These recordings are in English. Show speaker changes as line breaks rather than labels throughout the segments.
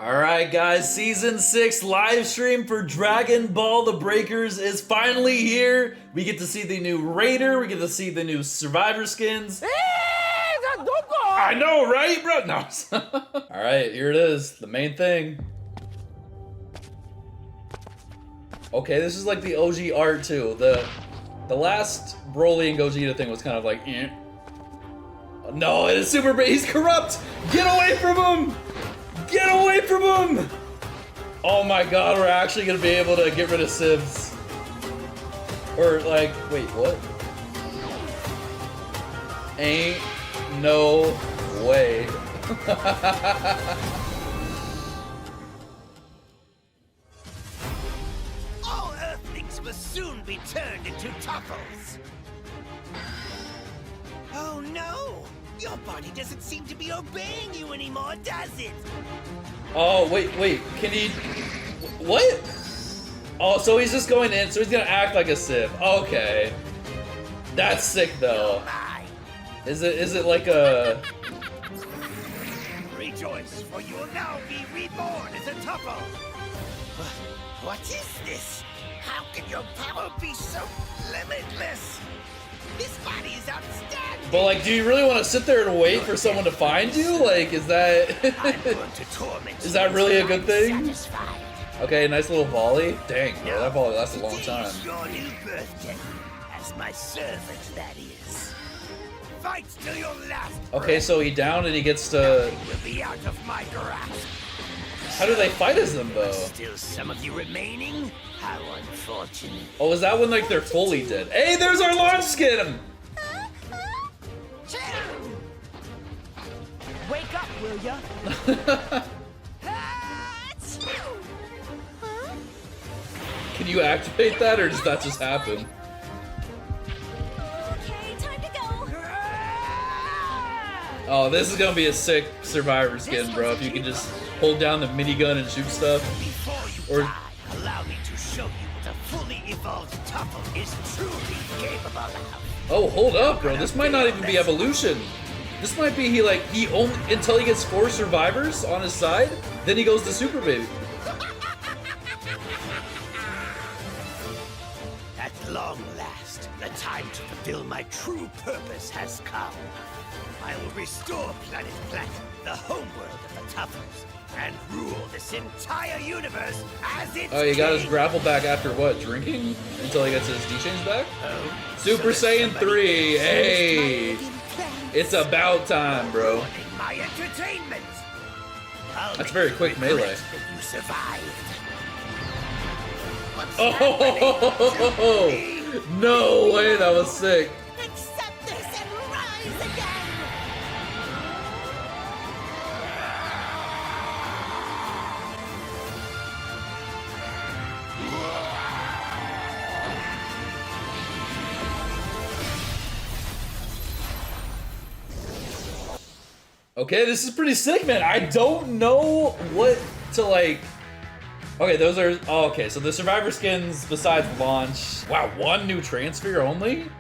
Alright guys, Season 6 live stream for Dragon Ball The Breakers is finally here. We get to see the new Raider, we get to see the new Survivor skins. I know, right, bro? No. Alright, here it is, the main thing. Okay, this is like the OG art too. The last Broly and Gogeta thing was kind of like, eh. No, it is super big. He's corrupt! Get away from him! Get away from him! Oh my god, we're actually gonna be able to get rid of Sivs. Or like, wait, what? Ain't no way.
All Earthlings will soon be turned into topples. Oh no! Your body doesn't seem to be obeying you anymore, does it?
Oh, wait, can he... What? Oh, so he's just going in, so he's gonna act like a Civ. Okay. That's sick, though. Is it like a...
Rejoice, for you will now be reborn as a topple. What is this? How can your power be so limitless? This body is outstanding!
But like, do you really want to sit there and wait for someone to find you? Like, is that... Is that really a good thing? Okay, nice little volley. Dang, bro, that volley lasts a long time.
Your new birthday, as my servant, that is. Fight till your last.
Okay, so he downed and he gets to...
Will be out of my grasp.
How do they fight as them, though?
Still some of you remaining? How unfortunate.
Oh, is that when, like, they're fully dead? Hey, there's our launch skin!
Wake up, will ya?
Can you activate that, or does that just happen?
Okay, time to go.
Oh, this is gonna be a sick Survivor skin, bro. If you can just hold down the minigun and shoot stuff.
Before you die, allow me to show you what a fully evolved topple is truly capable of.
Oh, hold up, bro. This might not even be evolution. This might be he only until he gets 4 survivors on his side, then he goes to Super Baby.
At long last, the time to fulfill my true purpose has come. I will restore Planet Planet, the homeworld of the Toughers, and rule this entire universe as its
Oh, he got his
king.
grapple back after what? Drinking? Until he gets his D-Change back?
Oh,
Super
so
Saiyan
somebody
3,
else
hey!
knows my plans.
It's about time, bro.
Ruining my entertainment. I'll
That's
make
very
you
quick
regret
melee.
that you survived. What's
Oh,
happening?
no way, that was sick.
Accept this and rise again.
Okay, this is pretty sick, man. I don't know what to like. Okay, those are. Oh, okay, so the Survivor skins besides launch. Wow, 1 new Trasphere only?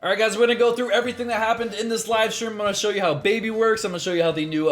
Alright guys, we're gonna go through everything that happened in this live stream. I'm gonna show you how Baby works. I'm gonna show you how the new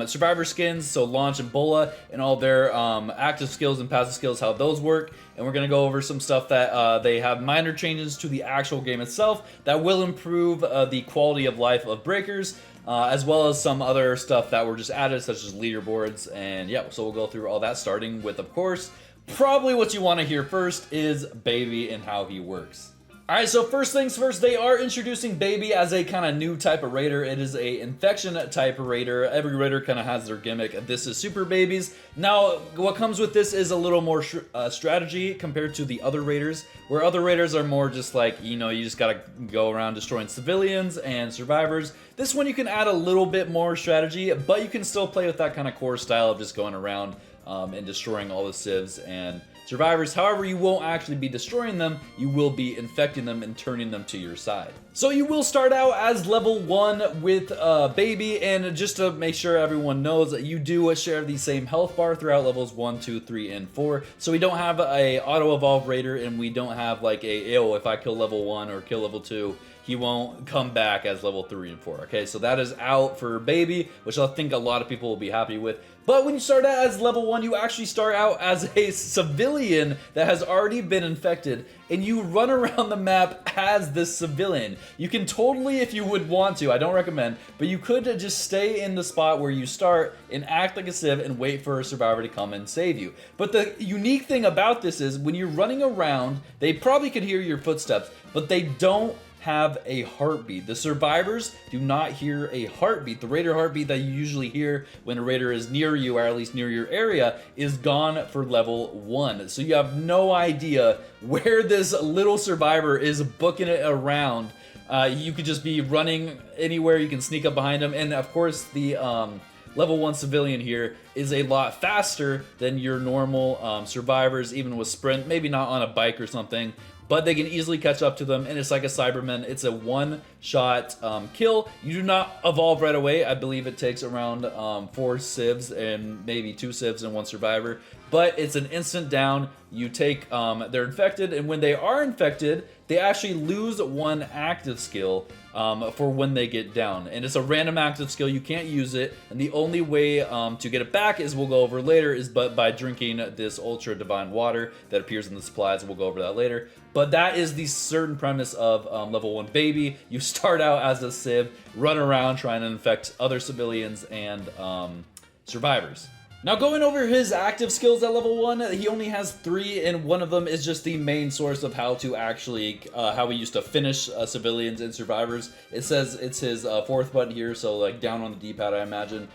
Survivor skins, so Launch and Bola, and all their active skills and passive skills, how those work. And we're gonna go over some stuff that they have minor changes to the actual game itself that will improve the quality of life of Breakers, as well as some other stuff that were just added, such as leaderboards. And yeah, so we'll go through all that, starting with, of course, probably what you want to hear first is Baby and how he works. Alright, so first things first, they are introducing Baby as a kind of new type of raider. It is a infection type of raider. Every raider kind of has their gimmick. This is Super Babies. Now, what comes with this is a little more strategy compared to the other raiders, where other raiders are more just like, you know, you just gotta go around destroying civilians and survivors. This one you can add a little bit more strategy, but you can still play with that kind of core style of just going around and destroying all the civs and survivors. However, you won't actually be destroying them, you will be infecting them and turning them to your side. So you will start out as level 1 with Baby, and just to make sure everyone knows that you do share the same health bar throughout levels 1, 2, 3, and 4. So we don't have a auto-evolve raider, and we don't have like a, oh, if I kill level 1 or kill level 2, he won't come back as level 3 and 4. Okay, so that is out for Baby, which I think a lot of people will be happy with. But when you start out as level 1, you actually start out as a civilian that has already been infected, and you run around the map as this civilian. You can totally, if you would want to, I don't recommend, but you could just stay in the spot where you start and act like a civ and wait for a survivor to come and save you. But the unique thing about this is when you're running around, they probably could hear your footsteps, but they don't have a heartbeat. The survivors do not hear a heartbeat. The raider heartbeat that you usually hear when a raider is near you, or at least near your area, is gone for level 1. So you have no idea where this little survivor is booking it around. You could just be running anywhere, you can sneak up behind him, and of course the level 1 civilian here is a lot faster than your normal survivors, even with sprint, maybe not on a bike or something, but they can easily catch up to them, and it's like a Cyberman. It's a one-shot kill. You do not evolve right away. I believe it takes around 4 civs and maybe 2 civs and 1 survivor, but it's an instant down. You take, they're infected, and when they are infected, they actually lose 1 active skill for when they get down. And it's a random active skill, you can't use it, and the only way to get it back, as we'll go over later, is by drinking this ultra divine water that appears in the supplies, and we'll go over that later. But that is the certain premise of level 1 Baby. You start out as a civ, run around trying to infect other civilians and survivors. Now, going over his active skills at level 1, he only has 3, and one of them is just the main source of how to actually, how he used to finish civilians and survivors. It says it's his 4th button here, so like down on the D-pad, I imagine.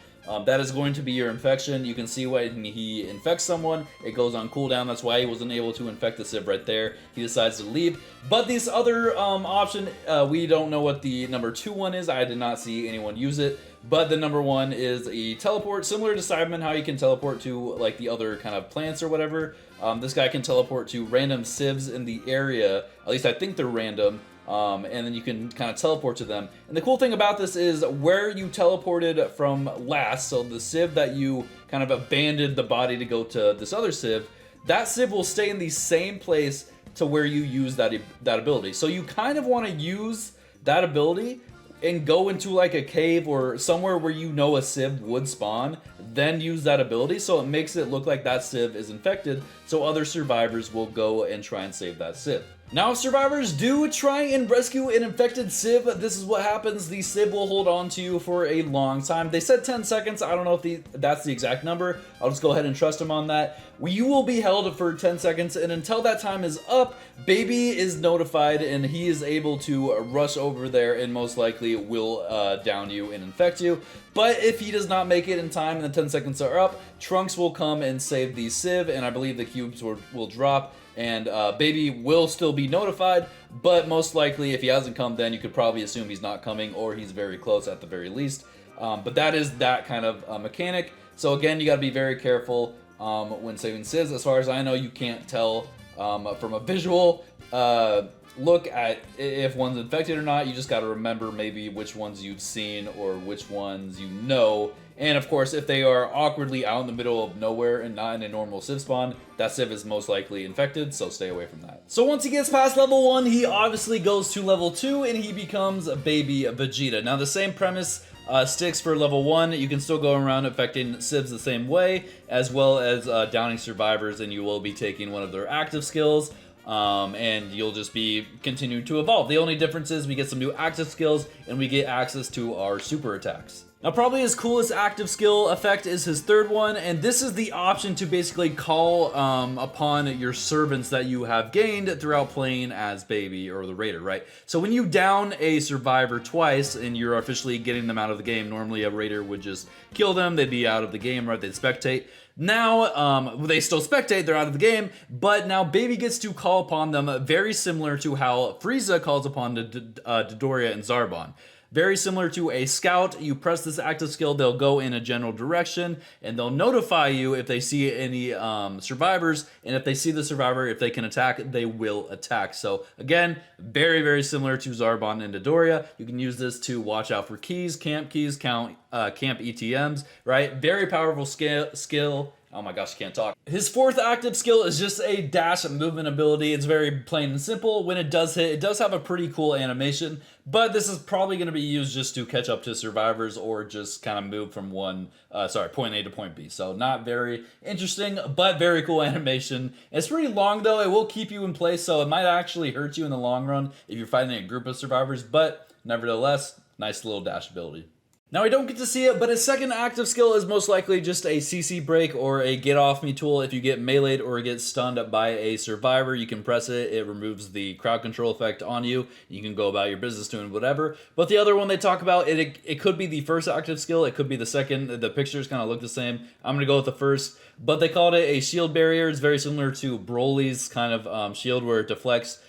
That is going to be your infection. You can see when he infects someone, it goes on cooldown. That's why he wasn't able to infect the civ right there. He decides to leave. But this other option, we don't know what the number 2 one is. I did not see anyone use it. But the number 1 is a teleport, similar to Cyberman, how you can teleport to like the other kind of plants or whatever. This guy can teleport to random civs in the area. At least I think they're random. And then you can kind of teleport to them. And the cool thing about this is where you teleported from last, so the civ that you kind of abandoned the body to go to this other civ, that civ will stay in the same place to where you use that ability. So you kind of want to use that ability and go into like a cave or somewhere where you know a civ would spawn, then use that ability, so it makes it look like that civ is infected, so other survivors will go and try and save that civ. Now, if survivors do try and rescue an infected civ, this is what happens. The civ will hold on to you for a long time. They said 10 seconds. I don't know if that's the exact number. I'll just go ahead and trust them on that. You will be held for 10 seconds, and until that time is up, Baby is notified, and he is able to rush over there and most likely will down you and infect you. But if he does not make it in time and the 10 seconds are up, Trunks will come and save the civ, and I believe the cubes will drop. And Baby will still be notified, but most likely if he hasn't come, then you could probably assume he's not coming or he's very close at the very least. But that is that kind of mechanic. So again, you got to be very careful when saving civs. As far as I know, you can't tell from a visual look at if one's infected or not. You just got to remember maybe which ones you've seen or which ones you know. And of course, if they are awkwardly out in the middle of nowhere and not in a normal civ spawn, that civ is most likely infected, so stay away from that. So once he gets past level 1, he obviously goes to level 2 and he becomes Baby Vegeta. Now the same premise sticks for level 1. You can still go around affecting civs the same way, as well as downing survivors, and you will be taking one of their active skills. And you'll just be continuing to evolve. The only difference is we get some new active skills and we get access to our super attacks. Now, probably his coolest active skill effect is his 3rd one, and this is the option to basically call upon your servants that you have gained throughout playing as Baby or the Raider, right? So when you down a survivor twice and you're officially getting them out of the game, normally a Raider would just kill them, they'd be out of the game, right? They'd spectate. Now, they still spectate, they're out of the game, but now Baby gets to call upon them very similar to how Frieza calls upon Dodoria and Zarbon. Very similar to a scout, you press this active skill, they'll go in a general direction, and they'll notify you if they see any survivors, and if they see the survivor, if they can attack, they will attack. So again, very, very similar to Zarbon and Dodoria. You can use this to watch out for camp keys, camp ETMs, right? Very powerful skill. Oh my gosh, I can't talk. His fourth active skill is just a dash movement ability. It's very plain and simple. When it does hit, it does have a pretty cool animation, but this is probably going to be used just to catch up to survivors or just kind of move from point A to point B. So not very interesting, but very cool animation. It's pretty long though. It will keep you in place, so it might actually hurt you in the long run if you're fighting a group of survivors, but nevertheless, nice little dash ability. Now we don't get to see it, but his second active skill is most likely just a CC break or a get off me tool. If you get meleeed or get stunned by a survivor, you can press it. It removes the crowd control effect on you. You can go about your business doing whatever. But the other one they talk about, it could be the first active skill. It could be the second. The pictures kind of look the same. I'm going to go with the first, but they called it a shield barrier. It's very similar to Broly's kind of shield where it deflects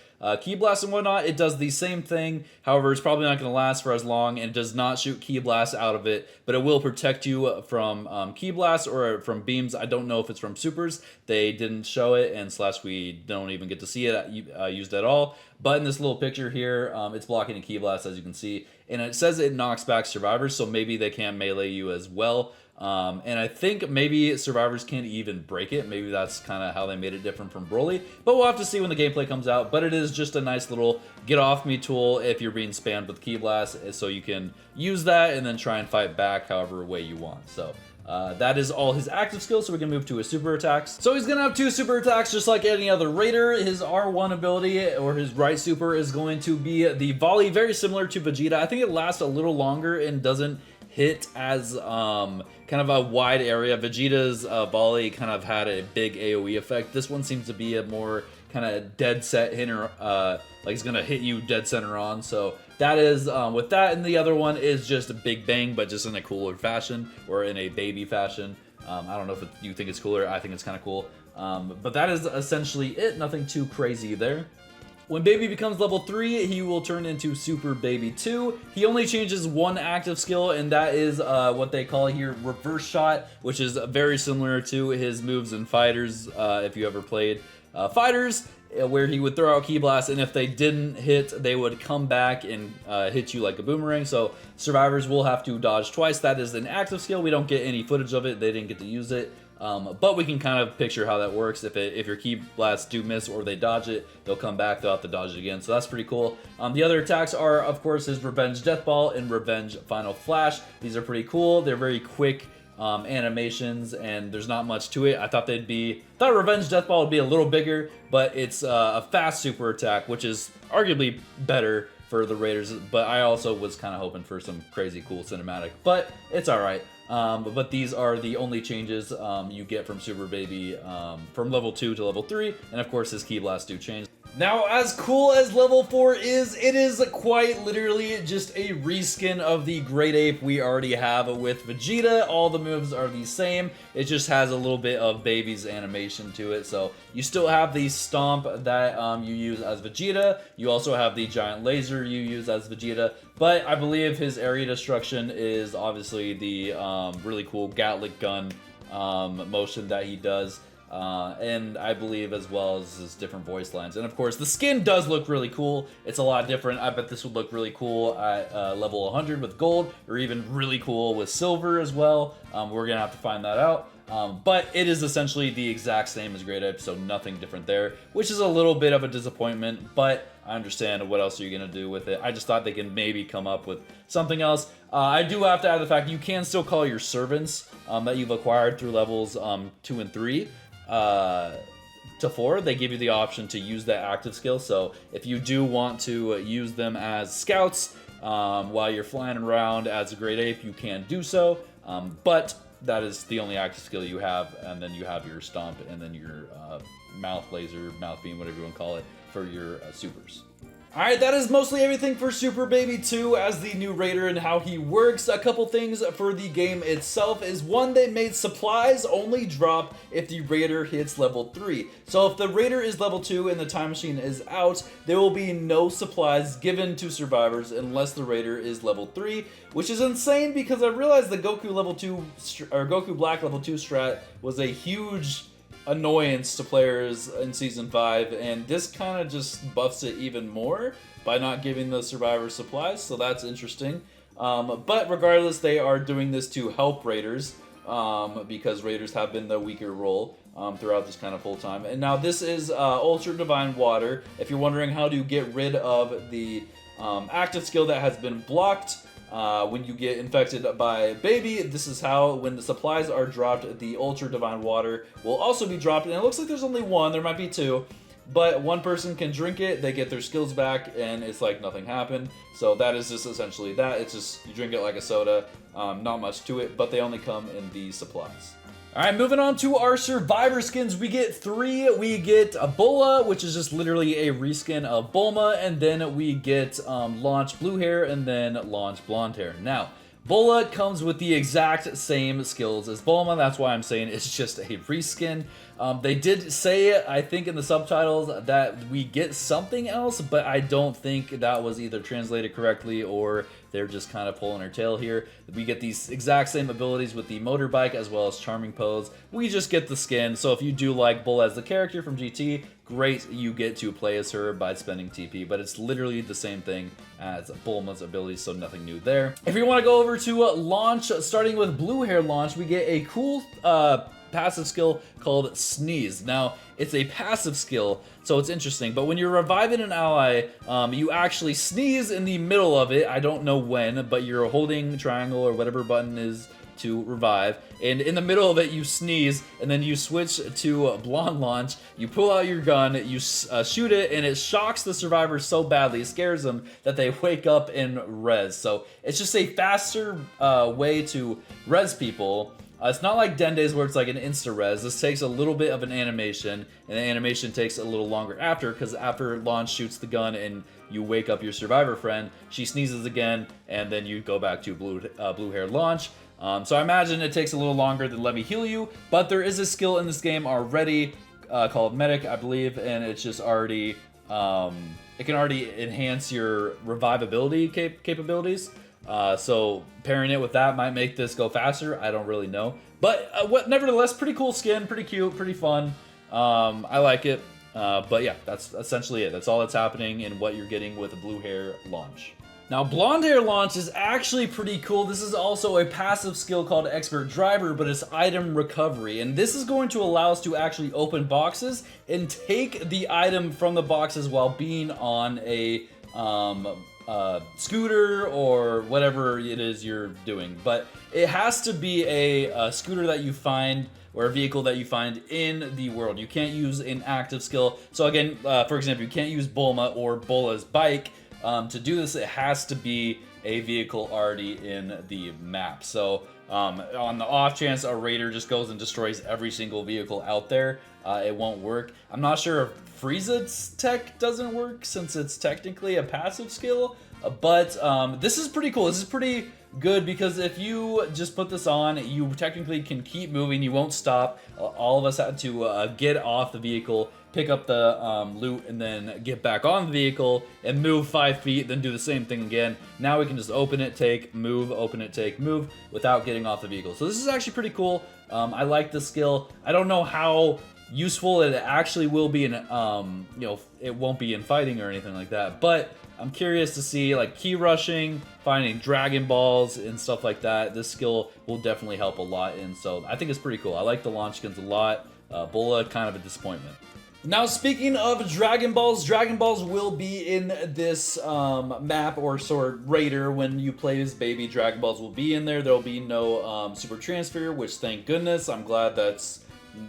Ki Blast and whatnot. It does the same thing, however it's probably not going to last for as long, and it does not shoot Ki Blast out of it, but it will protect you from Ki Blast or from beams. I don't know if it's from supers. They didn't show it, and / we don't even get to see it used at all. But in this little picture here, it's blocking a Ki Blast, as you can see, and it says it knocks back survivors, so maybe they can melee you as well. And I think maybe survivors can't even break it. Maybe that's kind of how they made it different from Broly. But we'll have to see when the gameplay comes out. But it is just a nice little get off me tool if you're being spammed with Ki Blast. So you can use that and then try and fight back however way you want. So that is all his active skills, so we can move to his super attacks. So he's going to have 2 super attacks just like any other Raider. His R1 ability, or his right super, is going to be the volley, very similar to Vegeta. I think it lasts a little longer and doesn't hit as kind of a wide area. Vegeta's volley kind of had a big AoE effect. This one seems to be a more kind of dead set hitter, like it's gonna hit you dead center on. So that is with that, and the other one is just a big bang, but just in a cooler fashion or in a baby fashion. I don't know if you think it's cooler. I think it's kind of cool. But that is essentially it. Nothing too crazy there. When Baby becomes level 3, he will turn into Super Baby 2. He only changes one active skill, and that is what they call here Reverse Shot, which is very similar to his moves in Fighters, if you ever played Fighters, where he would throw out Ki Blast, and if they didn't hit, they would come back and hit you like a boomerang. So survivors will have to dodge twice. That is an active skill. We don't get any footage of it. They didn't get to use it. But we can kind of picture how that works. If your Ki Blasts do miss or they dodge it, they'll come back, they'll have to dodge it again. So that's pretty cool. The other attacks are, of course, his Revenge Death Ball and Revenge Final Flash. These are pretty cool. They're very quick animations, and there's not much to it. I thought Revenge Death Ball would be a little bigger, but it's a fast super attack, which is arguably better for the Raiders, but I also was kind of hoping for some crazy cool cinematic, but it's alright. But these are the only changes you get from Super Baby from level 2 to level 3, and of course his Ki Blast do change. Now, as cool as level 4 is, it is quite literally just a reskin of the Great Ape we already have with Vegeta. All the moves are the same. It just has a little bit of Baby's animation to it. So you still have the Stomp that you use as Vegeta. You also have the Giant Laser you use as Vegeta. But I believe his area destruction is obviously the really cool Gatlic gun motion that he does. And I believe as well as his different voice lines. And of course, the skin does look really cool. It's a lot different. I bet this would look really cool at level 100 with gold, or even really cool with silver as well. We're gonna have to find that out. But it is essentially the exact same as Great Ape, so nothing different there, which is a little bit of a disappointment, but I understand what else are you gonna do with it. I just thought they can maybe come up with something else. I do have to add the fact you can still call your servants that you've acquired through levels 2 and 3 to 4. They give you the option to use that active skill, so if you do want to use them as scouts while you're flying around as a Great Ape, you can do so, but that is the only active skill you have, and then you have your Stomp and then your Mouth Laser, Mouth Beam, whatever you want to call it, for your supers. Alright, that is mostly everything for Super Baby 2 as the new Raider and how he works. A couple things for the game itself is, one, they made supplies only drop if the Raider hits level 3. So if the Raider is level 2 and the Time Machine is out, there will be no supplies given to survivors unless the Raider is level 3, which is insane because I realized the Goku level 2 or Goku Black level 2 strat was a huge annoyance to players in Season 5, and this kind of just buffs it even more by not giving the survivors supplies, so that's interesting. But regardless, they are doing this to help Raiders, because Raiders have been the weaker role throughout this kind of full time. And now this is Ultra Divine Water. If you're wondering how to get rid of the active skill that has been blocked when you get infected by Baby, this is how. When the supplies are dropped, the Ultra Divine Water will also be dropped. And it looks like there's only one, there might be two. But one person can drink it, they get their skills back, and it's like nothing happened. So that is just essentially that. It's just, you drink it like a soda, not much to it, but they only come in these supplies. Alright, moving on to our Survivor skins. We get 3. We get a Bulla, which is just literally a reskin of Bulma, and then we get Launch Blue Hair, and then Launch Blonde Hair. Now, Bulla comes with the exact same skills as Bulma, that's why I'm saying it's just a reskin. They did say, I think in the subtitles, that we get something else, but I don't think that was either translated correctly or they're just kind of pulling our tail here. We get these exact same abilities with the motorbike as well as Charming Pose. We just get the skin, so if you do like Bulla as the character from GT, great, you get to play as her by spending TP, but it's literally the same thing as Bulma's abilities, so nothing new there. If you want to go over to Launch, starting with Blue Hair Launch, we get a cool passive skill called Sneeze. Now, it's a passive skill, so it's interesting, but when you're reviving an ally, you actually sneeze in the middle of it. I don't know when, but you're holding triangle or whatever button is to revive, and in the middle of it you sneeze, and then you switch to Blonde Launch, you pull out your gun, you shoot it, and it shocks the survivor so badly, it scares them, that they wake up in res. So it's just a faster way to res people. It's not like Dende's where it's like an insta-res. This takes a little bit of an animation, and the animation takes a little longer after, because after Launch shoots the gun and you wake up your survivor friend, she sneezes again, and then you go back to Blue Hair Launch. So I imagine it takes a little longer than Let Me Heal You, but there is a skill in this game already called Medic, I believe, and it's just already, it can already enhance your revivability capabilities. So pairing it with that might make this go faster. I don't really know, but nevertheless, pretty cool skin, pretty cute, pretty fun. I like it. But yeah, that's essentially it. That's all that's happening in what you're getting with a Blue Hair Launch. Now, Blonde Hair Launch is actually pretty cool. This is also a passive skill called Expert Driver, but it's item recovery. And this is going to allow us to actually open boxes and take the item from the boxes while being on a scooter or whatever it is you're doing. But it has to be a scooter that you find or a vehicle that you find in the world. You can't use an active skill. So again, for example, you can't use Bulma or Bulla's bike. To do this, it has to be a vehicle already in the map. So on the off chance a raider just goes and destroys every single vehicle out there, it won't work. I'm not sure if Frieza's tech doesn't work since it's technically a passive skill, but this is pretty cool. This is pretty good because if you just put this on, you technically can keep moving. You won't stop. All of us had to get off the vehicle, pick up the loot, and then get back on the vehicle and move 5 feet, then do the same thing again. Now we can just open it, take, move, open it, take, move without getting off the vehicle. So this is actually pretty cool. I like this skill. I don't know how useful it actually will be in, it won't be in fighting or anything like that, but I'm curious to see like key rushing, finding Dragon Balls and stuff like that. This skill will definitely help a lot, and so I think it's pretty cool. I like the launch skins a lot. Bulla, kind of a disappointment. Now, speaking of Dragon Balls will be in this map or sort Raider when you play as Baby. Dragon Balls will be in there. There will be no Super Trasphere, which thank goodness. I'm glad that's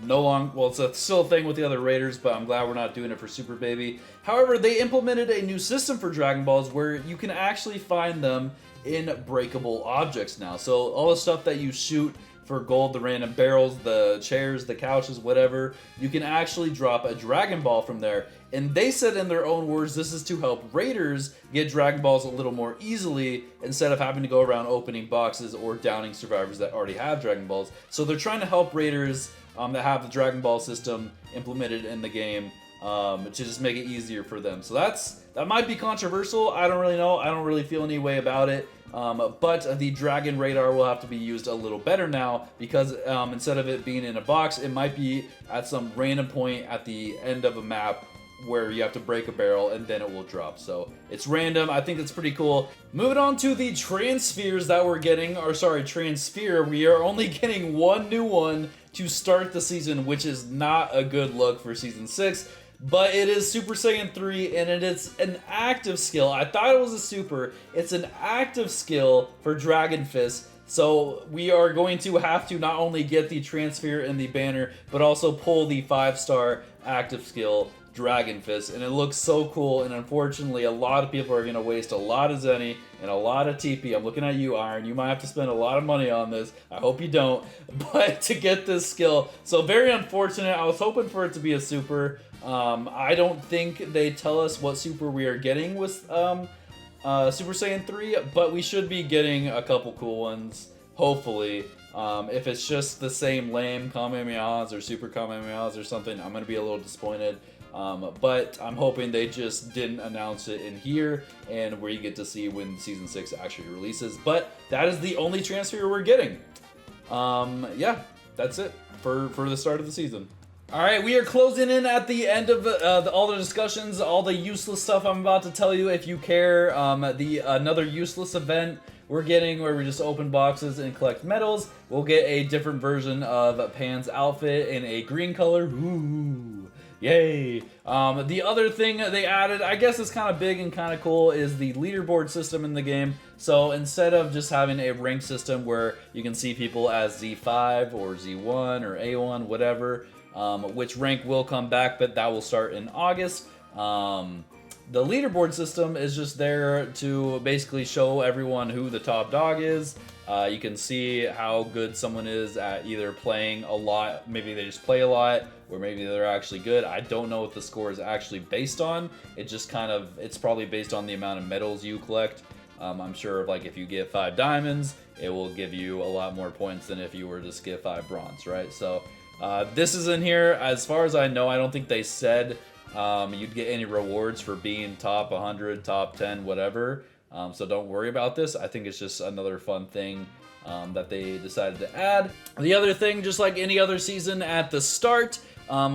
no longer, well, it's still a thing with the other Raiders, but I'm glad we're not doing it for Super Baby. However, they implemented a new system for Dragon Balls where you can actually find them in breakable objects now. So all the stuff that you shoot for gold, the random barrels, the chairs, the couches, whatever, you can actually drop a Dragon Ball from there. And they said in their own words, this is to help Raiders get Dragon Balls a little more easily instead of having to go around opening boxes or downing survivors that already have Dragon Balls. So they're trying to help Raiders that have the Dragon Ball system implemented in the game to just make it easier for them. So that might be controversial. I don't really know. I don't really feel any way about it. But the Dragon Radar will have to be used a little better now because instead of it being in a box, it might be at some random point at the end of a map where you have to break a barrel and then it will drop. So it's random. I think it's pretty cool. Moving on to the Traspheres that we're getting, or sorry, Trasphere. We are only getting one new one to start the season, which is not a good look for Season 6. But it is Super Saiyan 3, and it is an active skill. I thought it was a super. It's an active skill for Dragon Fist. So we are going to have to not only get the Trasphere in the banner, but also pull the 5-star active skill Dragon Fist. And it looks so cool, and unfortunately a lot of people are going to waste a lot of Zenny and a lot of TP. I'm looking at you, Iron. You might have to spend a lot of money on this. I hope you don't. But to get this skill, so very unfortunate. I was hoping for it to be a super. I don't think they tell us what super we are getting with Super Saiyan 3, but we should be getting a couple cool ones, hopefully. If it's just the same lame Kamehamehas or Super Kamehamehas or something, I'm going to be a little disappointed. But I'm hoping they just didn't announce it in here, and where you get to see when Season 6 actually releases. But that is the only Trasphere we're getting. Yeah, that's it for the start of the season. Alright, we are closing in at the end of all the discussions, all the useless stuff I'm about to tell you. If you care, another useless event we're getting where we just open boxes and collect medals. We'll get a different version of Pan's outfit in a green color. Ooh, yay! The other thing they added, I guess is kind of big and kind of cool, is the leaderboard system in the game. So instead of just having a rank system where you can see people as Z5 or Z1 or A1, whatever, which rank will come back, but that will start in August. The leaderboard system is just there to basically show everyone who the top dog is. You can see how good someone is at either playing a lot, maybe they just play a lot, or maybe they're actually good. I don't know what the score is actually based on. It just kind of, it's probably based on the amount of medals you collect. I'm sure like if you get 5 diamonds, it will give you a lot more points than if you were to just get 5 bronze, right? So this is in here. As far as I know, I don't think they said you'd get any rewards for being top 100, top 10, whatever. So don't worry about this. I think it's just another fun thing that they decided to add. The other thing, just like any other season at the start,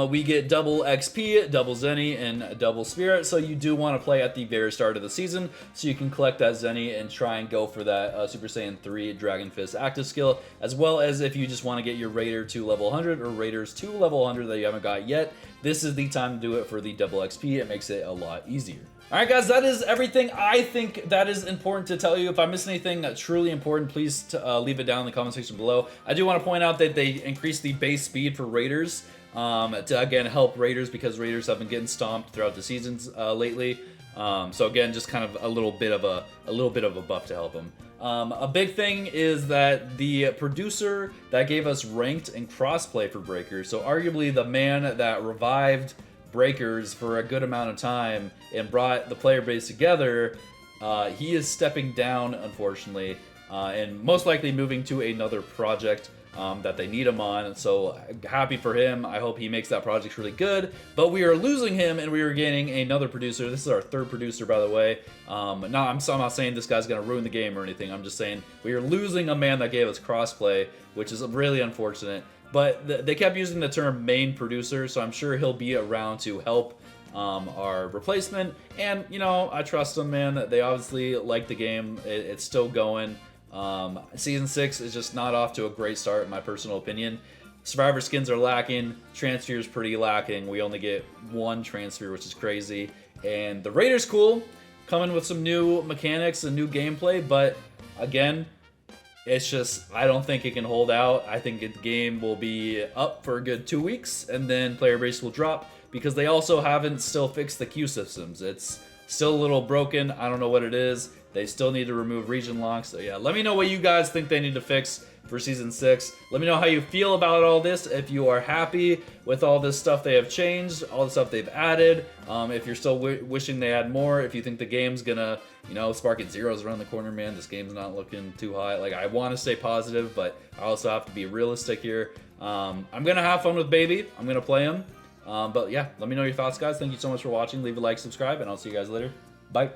we get double XP, double Zenny, and double Spirit. So you do want to play at the very start of the season so you can collect that Zenny and try and go for that Super Saiyan 3 Dragon Fist active skill, as well as if you just want to get your Raider to level 100 or Raiders to level 100 that you haven't got yet, this is the time to do it for the double XP. It makes it a lot easier. Alright guys, that is everything I think that is important to tell you. If I missed anything that's truly important, please leave it down in the comment section below. I do want to point out that they increased the base speed for Raiders to again help Raiders, because Raiders have been getting stomped throughout the seasons lately. So again, just kind of a little bit of a buff to help them. A big thing is that the producer that gave us ranked and crossplay for Breakers, so arguably the man that revived Breakers for a good amount of time and brought the player base together, he is stepping down, unfortunately, and most likely moving to another project that they need him on. So happy for him. I hope he makes that project really good. But we are losing him, and we are gaining another producer. This is our 3rd producer, by the way. I'm not saying this guy's going to ruin the game or anything. I'm just saying we are losing a man that gave us crossplay, which is really unfortunate. But they kept using the term main producer, so I'm sure he'll be around to help our replacement. And, you know, I trust them, man. They obviously like the game. It's still going. Season 6 is just not off to a great start, in my personal opinion. Survivor skins are lacking. Trasphere is pretty lacking. We only get 1 Trasphere, which is crazy. And the Raider's cool, coming with some new mechanics and new gameplay, but again, it's just, I don't think it can hold out. I think the game will be up for a good 2 weeks, and then player base will drop, because they also haven't still fixed the queue systems. It's still a little broken. I don't know what it is. They still need to remove region locks. So yeah, let me know what you guys think they need to fix for Season 6. Let me know how you feel about all this, if you are happy with all this stuff they have changed, all the stuff they've added, if you're still wishing they had more, if you think the game's gonna, you know, Spark at Zero's around the corner, man. This game's not looking too high. Like, I want to stay positive, but I also have to be realistic here. I'm gonna have fun with Baby. I'm gonna play him. But yeah, let me know your thoughts, guys. Thank you so much for watching. Leave a like, subscribe, and I'll see you guys later. Bye.